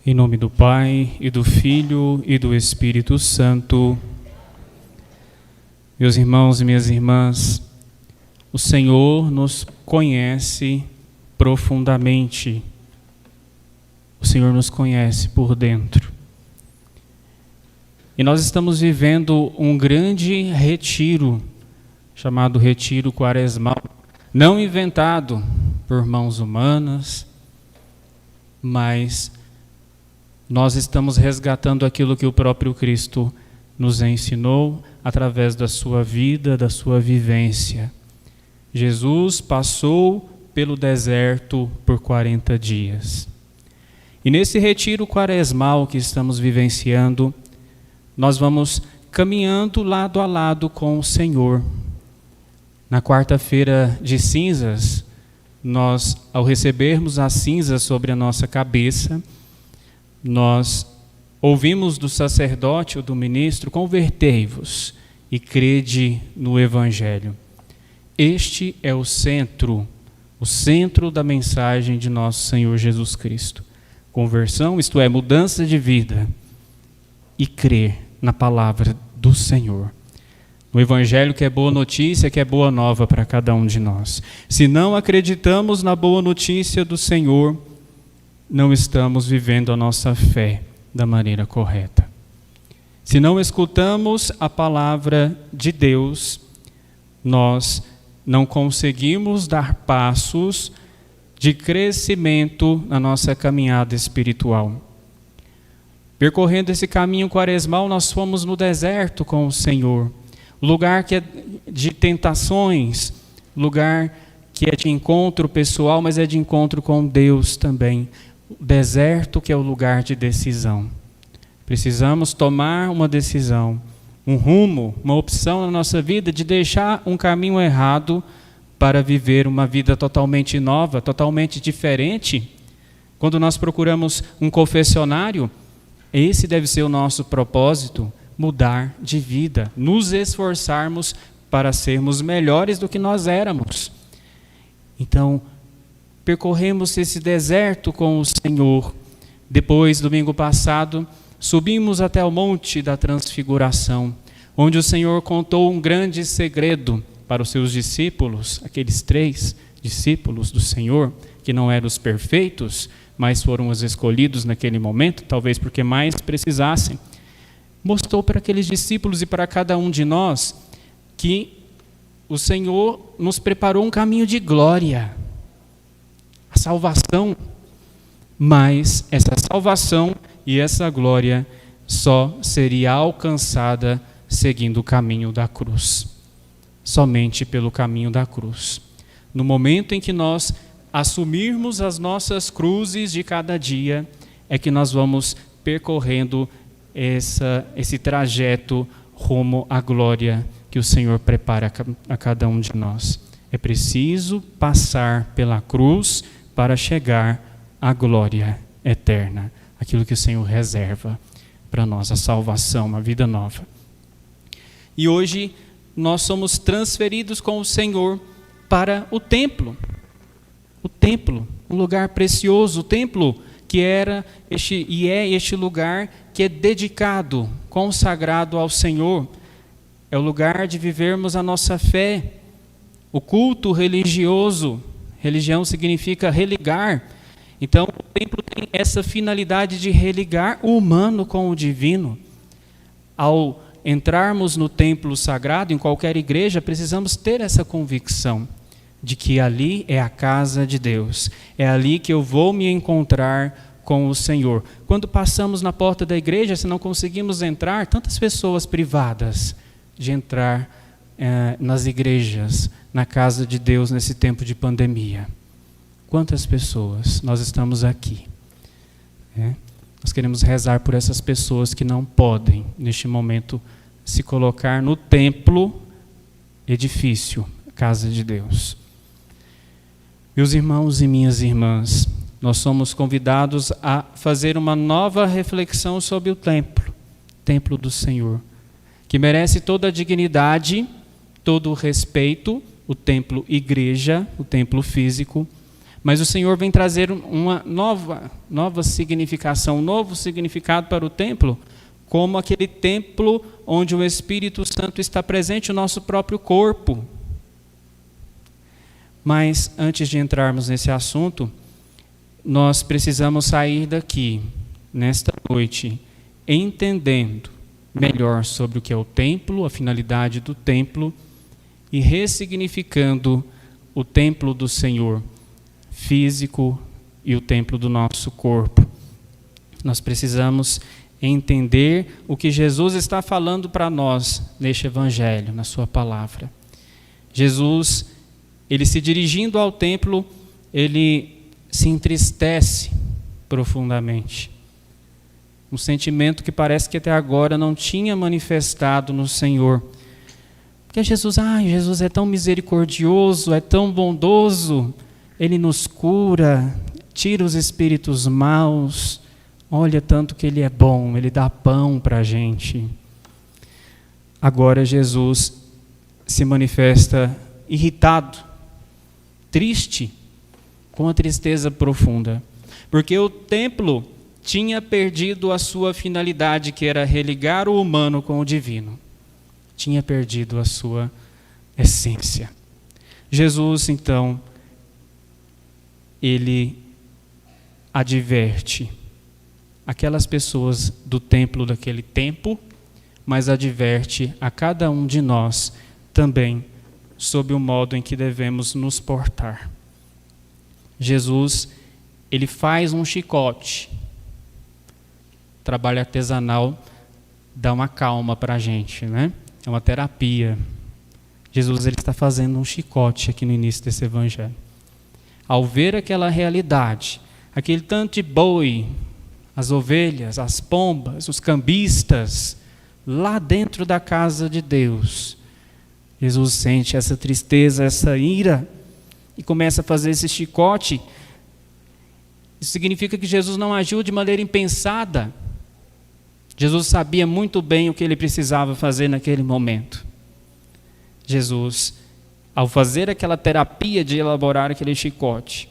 Em nome do Pai, e do Filho, e do Espírito Santo. Meus irmãos e minhas irmãs, o Senhor nos conhece profundamente. O Senhor nos conhece por dentro. E nós estamos vivendo um grande retiro, chamado Retiro Quaresmal, não inventado por mãos humanas, mas nós estamos resgatando aquilo que o próprio Cristo nos ensinou através da sua vida, da sua vivência. Jesus passou pelo deserto por 40 dias. E nesse retiro quaresmal que estamos vivenciando, nós vamos caminhando lado a lado com o Senhor. Na quarta-feira de cinzas, nós, ao recebermos as cinzas sobre a nossa cabeça, nós ouvimos do sacerdote ou do ministro: convertei-vos e crede no Evangelho. Este é o centro da mensagem de nosso Senhor Jesus Cristo. Conversão, isto é, mudança de vida, e crer na palavra do Senhor. No Evangelho, que é boa notícia, que é boa nova para cada um de nós. Se não acreditamos na boa notícia do Senhor, não estamos vivendo a nossa fé da maneira correta. Se não escutamos a palavra de Deus, nós não conseguimos dar passos de crescimento na nossa caminhada espiritual. Percorrendo esse caminho quaresmal, nós fomos no deserto com o Senhor, lugar que é de tentações, lugar que é de encontro pessoal, mas é de encontro com Deus também. O deserto que é o lugar de decisão. Precisamos tomar uma decisão, um rumo, uma opção na nossa vida de deixar um caminho errado para viver uma vida totalmente nova, totalmente diferente. Quando nós procuramos um confessionário, esse deve ser o nosso propósito: mudar de vida, nos esforçarmos para sermos melhores do que nós éramos. Então, percorremos esse deserto com o Senhor. Depois, domingo passado, subimos até o Monte da Transfiguração, onde o Senhor contou um grande segredo para os seus discípulos, aqueles 3 discípulos do Senhor, que não eram os perfeitos, mas foram os escolhidos naquele momento, talvez porque mais precisassem. Mostrou para aqueles discípulos e para cada um de nós que o Senhor nos preparou um caminho de glória, a salvação, mas essa salvação e essa glória só seria alcançada seguindo o caminho da cruz, somente pelo caminho da cruz. No momento em que nós assumirmos as nossas cruzes de cada dia, é que nós vamos percorrendo esse trajeto rumo à glória que o Senhor prepara a cada um de nós. É preciso passar pela cruz para chegar à glória eterna, aquilo que o Senhor reserva para nós, a salvação, a vida nova. E hoje nós somos transferidos com o Senhor para o templo, um lugar precioso, o templo que era este lugar que é dedicado, consagrado ao Senhor. É o lugar de vivermos a nossa fé. O culto religioso, religião significa religar. Então, o templo tem essa finalidade de religar o humano com o divino. Ao entrarmos no templo sagrado, em qualquer igreja, precisamos ter essa convicção de que ali é a casa de Deus. É ali que eu vou me encontrar com o Senhor. Quando passamos na porta da igreja, se não conseguimos entrar, tantas pessoas privadas de entrar nas igrejas, na casa de Deus nesse tempo de pandemia. Quantas pessoas nós estamos aqui? Nós queremos rezar por essas pessoas que não podem, neste momento, se colocar no templo, edifício, casa de Deus. Meus irmãos e minhas irmãs, nós somos convidados a fazer uma nova reflexão sobre o templo do Senhor, que merece toda a dignidade, todo o respeito, o templo igreja, o templo físico, Mas o Senhor vem trazer uma nova significação, um novo significado para o templo, como aquele templo onde o Espírito Santo está presente, o nosso próprio corpo. Mas antes de entrarmos nesse assunto, nós precisamos sair daqui, nesta noite, entendendo melhor sobre o que é o templo, a finalidade do templo, e ressignificando o templo do Senhor físico e o templo do nosso corpo. Nós precisamos entender o que Jesus está falando para nós neste Evangelho, na sua palavra. Jesus, ele se dirigindo ao templo, ele se entristece profundamente. Um sentimento que parece que até agora não tinha manifestado no Senhor. Porque Jesus é tão misericordioso, é tão bondoso, Ele nos cura, tira os espíritos maus, olha tanto que Ele é bom, Ele dá pão para a gente. Agora Jesus se manifesta irritado, triste, com a tristeza profunda, porque o templo tinha perdido a sua finalidade, que era religar o humano com o divino. Tinha perdido a sua essência. Jesus, então, ele adverte aquelas pessoas do templo daquele tempo, mas adverte a cada um de nós também sobre o modo em que devemos nos portar. Jesus, ele faz um chicote. Trabalho artesanal dá uma calma para a gente, né? É uma terapia. Jesus, ele está fazendo um chicote aqui no início desse evangelho. Ao ver aquela realidade, aquele tanto de boi, as ovelhas, as pombas, os cambistas, lá dentro da casa de Deus, Jesus sente essa tristeza, essa ira, e começa a fazer esse chicote. Isso significa que Jesus não agiu de maneira impensada. Jesus sabia muito bem o que ele precisava fazer naquele momento. Jesus, ao fazer aquela terapia de elaborar aquele chicote,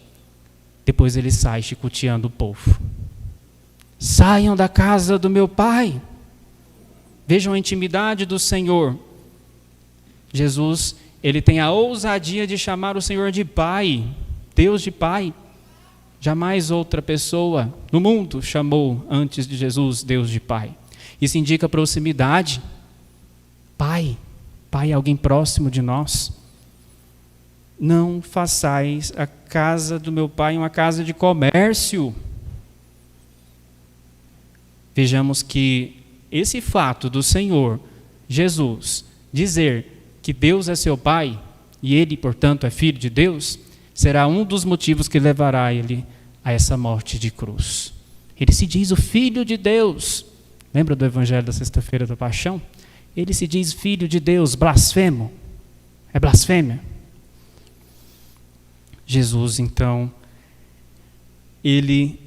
depois ele sai chicoteando o povo. Saiam da casa do meu Pai. Vejam a intimidade do Senhor. Jesus, ele tem a ousadia de chamar o Senhor de Pai, Deus de Pai. Jamais outra pessoa no mundo chamou antes de Jesus Deus de Pai. Isso indica proximidade. Pai é alguém próximo de nós. Não façais a casa do meu Pai uma casa de comércio. Vejamos que esse fato do Senhor Jesus dizer que Deus é seu Pai e ele, portanto, é filho de Deus, será um dos motivos que levará ele a essa morte de cruz. Ele se diz o Filho de Deus. Lembra do Evangelho da Sexta-feira da Paixão? Ele se diz Filho de Deus, blasfemo. É blasfêmia. Jesus, então, ele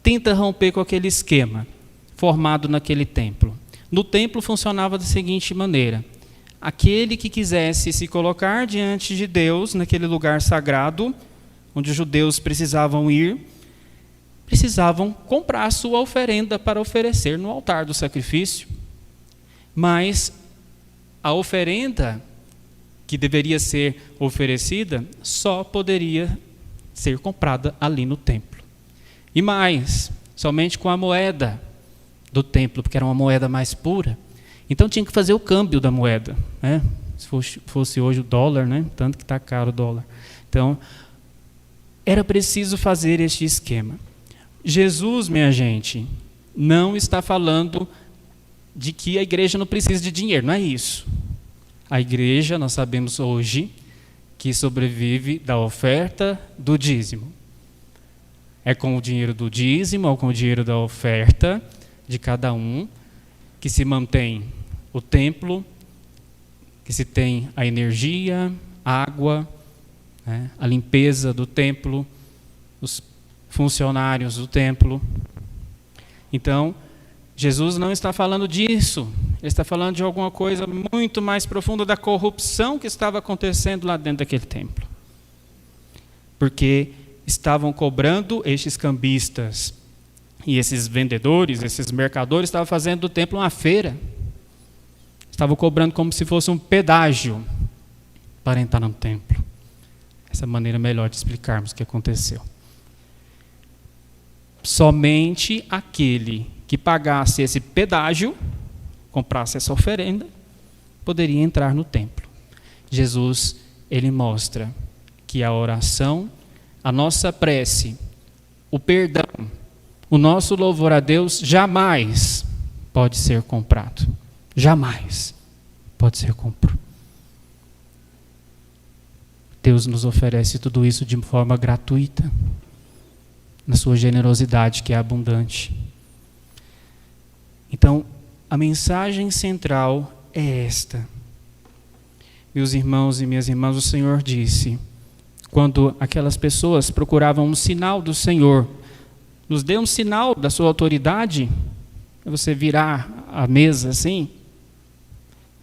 tenta romper com aquele esquema formado naquele templo. No templo funcionava da seguinte maneira: aquele que quisesse se colocar diante de Deus, naquele lugar sagrado, onde os judeus precisavam ir, precisavam comprar a sua oferenda para oferecer no altar do sacrifício. Mas a oferenda que deveria ser oferecida só poderia ser comprada ali no templo. E mais, somente com a moeda do templo, porque era uma moeda mais pura. Então tinha que fazer o câmbio da moeda, né? Se fosse hoje o dólar, né? Tanto que está caro o dólar. Então, era preciso fazer este esquema. Jesus, minha gente, não está falando de que a igreja não precisa de dinheiro, não é isso. A igreja, nós sabemos hoje, que sobrevive da oferta do dízimo. É com o dinheiro do dízimo ou com o dinheiro da oferta de cada um que se mantém o templo, que se tem a energia, a água, né, a limpeza do templo, os funcionários do templo. Então, Jesus não está falando disso. Ele está falando de alguma coisa muito mais profunda, da corrupção que estava acontecendo lá dentro daquele templo. Porque estavam cobrando estes cambistas. E esses vendedores, esses mercadores, estavam fazendo do templo uma feira. Estavam cobrando como se fosse um pedágio para entrar no templo. Essa é a maneira melhor de explicarmos o que aconteceu. Somente aquele que pagasse esse pedágio, comprasse essa oferenda, poderia entrar no templo. Jesus, ele mostra que a oração, a nossa prece, o perdão, o nosso louvor a Deus jamais pode ser comprado. Jamais pode ser comprado. Deus nos oferece tudo isso de forma gratuita, na sua generosidade que é abundante. Então, a mensagem central é esta. Meus irmãos e minhas irmãs, o Senhor disse, quando aquelas pessoas procuravam um sinal do Senhor, nos dê um sinal da sua autoridade, você virar a mesa assim,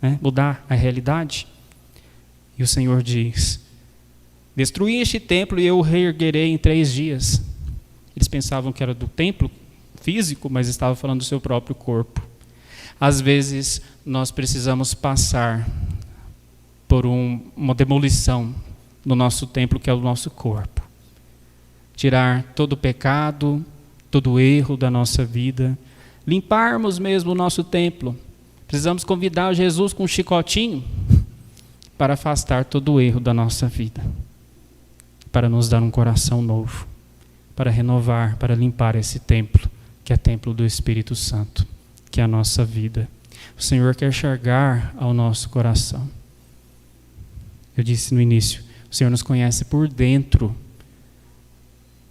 né, mudar a realidade. E o Senhor diz, destruí este templo e eu o reerguerei em 3 dias. Eles pensavam que era do templo físico, mas estava falando do seu próprio corpo. Às vezes, nós precisamos passar por uma demolição no nosso templo, que é o nosso corpo. Tirar todo o pecado, todo o erro da nossa vida, limparmos mesmo o nosso templo. Precisamos convidar Jesus com um chicotinho para afastar todo o erro da nossa vida, para nos dar um coração novo, para renovar, para limpar esse templo, que é templo do Espírito Santo, que é a nossa vida. O Senhor quer chegar ao nosso coração. Eu disse no início, o Senhor nos conhece por dentro,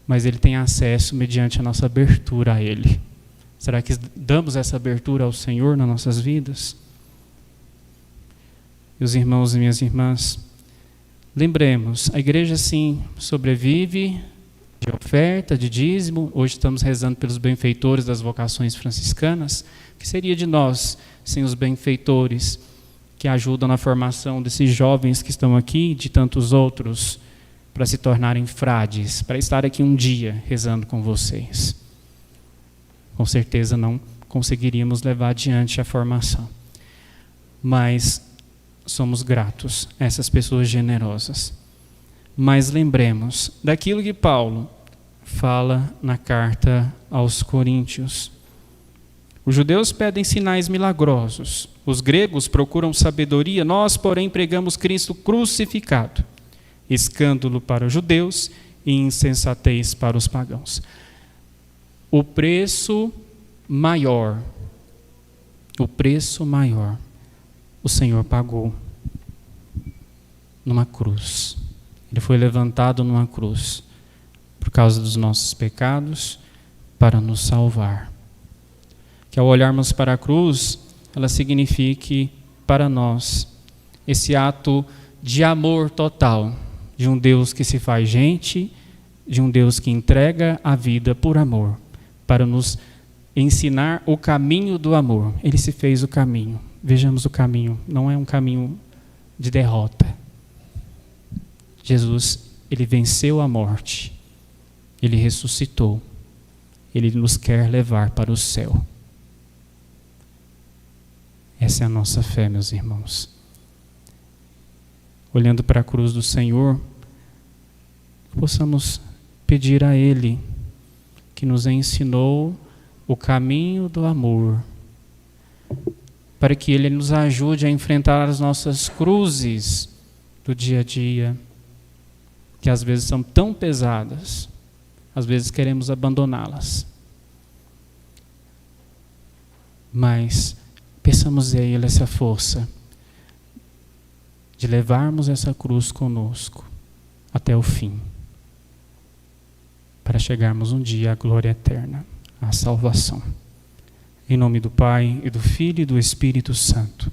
mas Ele tem acesso mediante a nossa abertura a Ele. Será que damos essa abertura ao Senhor nas nossas vidas? Meus irmãos e minhas irmãs, lembremos, a igreja sim sobrevive de oferta, de dízimo. Hoje estamos rezando pelos benfeitores das vocações franciscanas. O que seria de nós sem os benfeitores que ajudam na formação desses jovens que estão aqui e de tantos outros para se tornarem frades, para estar aqui um dia rezando com vocês? Com certeza não conseguiríamos levar adiante a formação. Mas somos gratos a essas pessoas generosas. Mas lembremos daquilo que Paulo fala na carta aos Coríntios. Os judeus pedem sinais milagrosos, os gregos procuram sabedoria, nós, porém, pregamos Cristo crucificado, escândalo para os judeus e insensatez para os pagãos. O preço maior, o Senhor pagou numa cruz. Ele foi levantado numa cruz por causa dos nossos pecados, para nos salvar. Que ao olharmos para a cruz, ela signifique para nós esse ato de amor total, de um Deus que se faz gente, de um Deus que entrega a vida por amor, para nos ensinar o caminho do amor. Ele se fez o caminho. Vejamos o caminho, não é um caminho de derrota. Jesus, ele venceu a morte, ele ressuscitou, ele nos quer levar para o céu. Essa é a nossa fé, meus irmãos. Olhando para a cruz do Senhor, possamos pedir a Ele que nos ensinou o caminho do amor, para que Ele nos ajude a enfrentar as nossas cruzes do dia a dia, que às vezes são tão pesadas, às vezes queremos abandoná-las. Mas peçamos a Ele essa força de levarmos essa cruz conosco até o fim, para chegarmos um dia à glória eterna, à salvação. Em nome do Pai, e do Filho e do Espírito Santo.